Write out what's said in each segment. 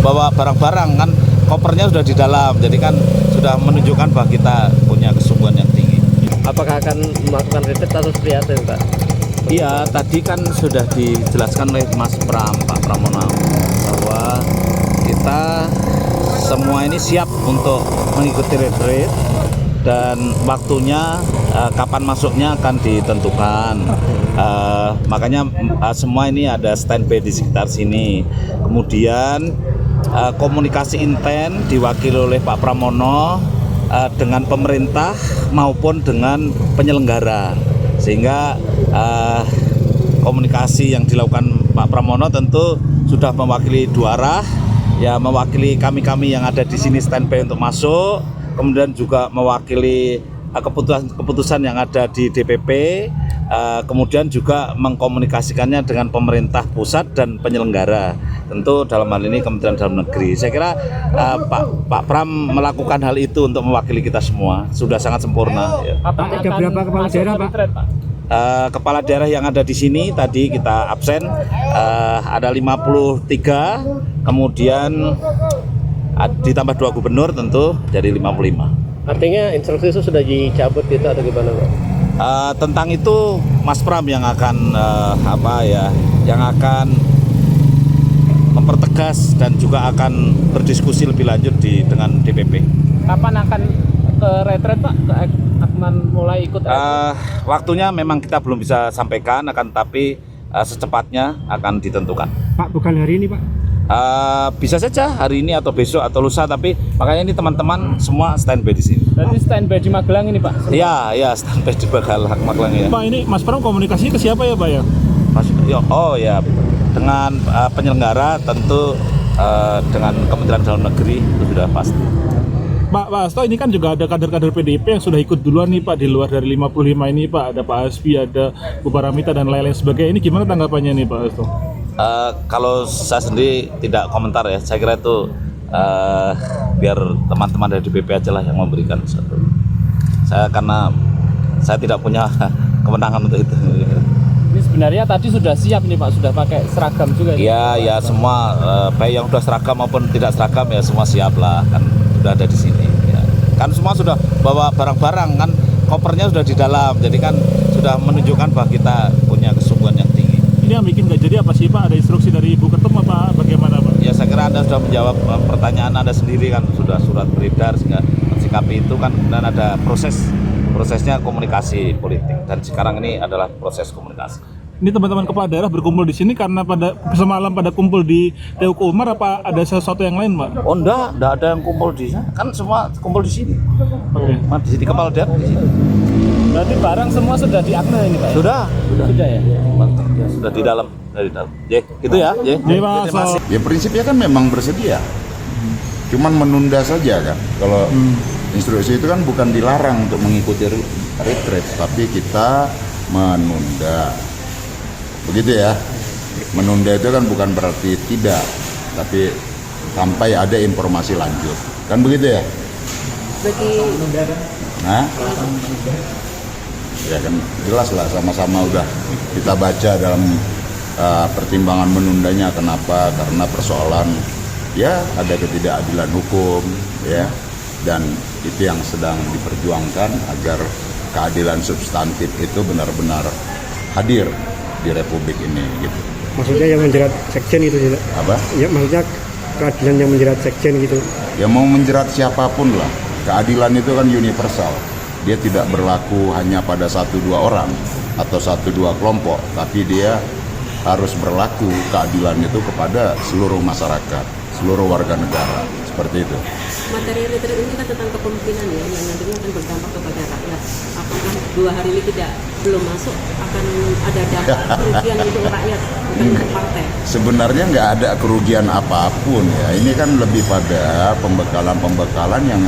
bawa barang-barang kan, kopernya sudah di dalam, jadi kan sudah menunjukkan bahwa kita punya kesungguhan yang tinggi. Apakah akan melakukan retret atau seperti apa, Pak? Iya, tadi kan sudah dijelaskan oleh Mas Pram, Pak Pramono, bahwa kita semua ini siap untuk mengikuti retreat dan waktunya kapan masuknya akan ditentukan. Makanya semua ini ada standby di sekitar sini. Kemudian komunikasi intens diwakili oleh Pak Pramono dengan pemerintah maupun dengan penyelenggara, sehingga komunikasi yang dilakukan Pak Pramono tentu sudah mewakili dua arah, ya, mewakili kami yang ada di sini standby untuk masuk, kemudian juga mewakili keputusan yang ada di DPP, kemudian juga mengkomunikasikannya dengan pemerintah pusat dan penyelenggara, tentu dalam hal ini Kementerian Dalam Negeri. Saya kira Pak Pram melakukan hal itu untuk mewakili kita semua, sudah sangat sempurna. Pak, ada berapa kepala daerah, Pak? Kepala daerah yang ada di sini tadi kita absen, ada 53, kemudian ditambah 2 gubernur tentu jadi 55. Artinya instruksi itu sudah dicabut gitu atau gimana, Pak? Tentang itu Mas Pram yang akan yang akan mempertegas dan juga akan berdiskusi lebih lanjut dengan DPP. Kapan akan ke retret, Pak? Akan mulai ikut? Waktunya memang kita belum bisa sampaikan, tapi secepatnya akan ditentukan. Pak, bukan hari ini, Pak? Bisa saja hari ini atau besok atau lusa, tapi makanya ini teman-teman semua standby di sini. Berarti standby di Magelang ini, Pak? Iya, standby di Magelang ya. Pak, ini Mas Pram komunikasi ke siapa ya, Pak ya? Dengan penyelenggara tentu dengan Kementerian Dalam Negeri itu sudah pasti. Pak Hasto, ini kan juga ada kader-kader PDIP yang sudah ikut duluan nih, Pak, di luar dari 55 ini, Pak. Ada Pak Asfi, ada Bu Paramita dan lain-lain sebagainya. Ini gimana tanggapannya nih, Pak Hasto? Kalau saya sendiri tidak komentar ya, saya kira itu biar teman-teman dari DPP aja lah yang memberikan satu. Karena saya tidak punya kewenangan untuk itu. Ini sebenarnya tadi sudah siap nih, Pak, sudah pakai seragam juga. Ya semua, baik yang sudah seragam maupun tidak seragam ya semua siap lah, kan sudah ada di sini. Ya. Kan semua sudah bawa barang-barang, kan kopernya sudah di dalam, jadi kan sudah menunjukkan bahwa kita punya kesungguhan yang tinggi. Ini yang bikin nggak jadi apa sih, Pak? Ada instruksi dari Ibu Ketum apa bagaimana, Pak? Ya saya kira Anda sudah menjawab pertanyaan Anda sendiri, kan sudah surat beredar sehingga mensikapi itu kan, kemudian ada prosesnya komunikasi politik, dan sekarang ini adalah proses komunikasi. Ini teman-teman kepala daerah berkumpul di sini karena semalam pada kumpul di Teuku Umar, apa ada sesuatu yang lain, Pak? Oh enggak ada yang kumpul di sana, kan semua kumpul di sini. Di sini kepala daerah di sini. Berarti barang semua sudah diakta ini, Pak? Sudah ya? Sudah di dalam, dari dalam. Gitu ya. Terima kasih. Ya prinsipnya kan memang bersedia, cuman menunda saja kan. Kalau instruksi itu kan bukan dilarang untuk mengikuti retreat, tapi kita menunda. Begitu ya. Menunda itu kan bukan berarti tidak, tapi sampai ada informasi lanjut. Kan begitu ya? Nah, ya kan jelas lah, sama-sama udah kita baca dalam pertimbangan menundanya. Kenapa? Karena persoalan ya ada ketidakadilan hukum ya, dan itu yang sedang diperjuangkan agar keadilan substantif itu benar-benar hadir di Republik ini gitu. Maksudnya yang menjerat sekjen itu tidak? Apa? Ya, maksudnya keadilan yang menjerat sekjen gitu. Ya mau menjerat siapapun lah. Keadilan itu kan universal. Dia tidak berlaku hanya pada 1-2 orang atau 1-2 kelompok, tapi dia harus berlaku keadilan itu kepada seluruh masyarakat, seluruh warga negara, seperti itu. Materi retreat ini kan tentang kepemimpinan ya, yang nantinya akan berdampak kepada rakyat. Apakah 2 hari ini belum masuk akan ada dampak kerugian untuk rakyat, bukan untuk partai? Sebenarnya nggak ada kerugian apapun ya. Ini kan lebih pada pembekalan yang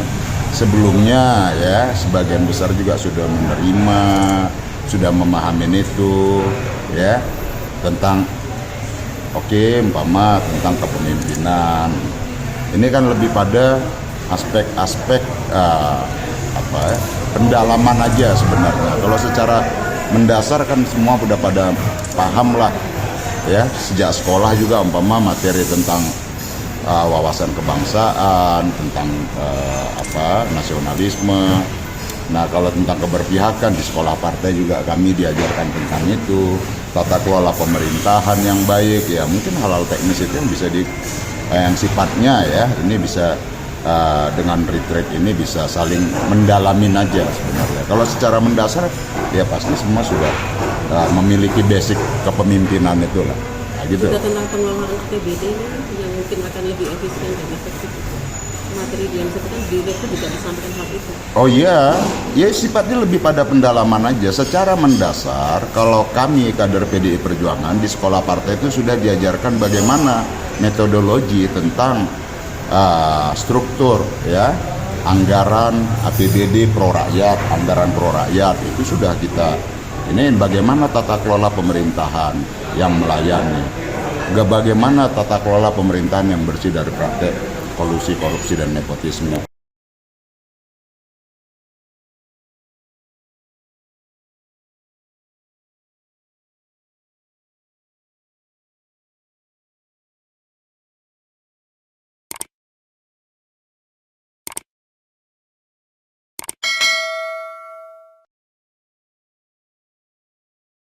sebelumnya ya, sebagian besar juga sudah menerima, sudah memahami itu ya, tentang umpama tentang kepemimpinan. Ini kan lebih pada aspek-aspek pendalaman aja sebenarnya. Kalau secara mendasar kan semua udah pada paham lah ya, sejak sekolah juga umpama materi tentang wawasan kebangsaan, tentang nasionalisme. Nah, kalau tentang keberpihakan di sekolah partai juga kami diajarkan tentang itu, tata kelola pemerintahan yang baik, ya mungkin hal-hal teknis itu yang bisa yang sifatnya ya ini bisa dengan retreat ini bisa saling mendalamin aja sebenarnya. Kalau secara mendasar ya pasti semua sudah memiliki basic kepemimpinan itu lah. Nah, gitu. Juga tentang pengelolaan APBD yang mungkin akan lebih efisien dan efektif. Materi yang sebutkan di rektor juga disampaikan hal itu. Oh iya, ya sifatnya lebih pada pendalaman aja. Secara mendasar, kalau kami kader PDI Perjuangan di sekolah partai itu sudah diajarkan bagaimana metodologi tentang struktur, ya, anggaran APBD pro rakyat, anggaran pro rakyat itu sudah kita. Ini bagaimana tata kelola pemerintahan yang melayani, bagaimana tata kelola pemerintahan yang bersih dari praktek kolusi, korupsi, dan nepotisme.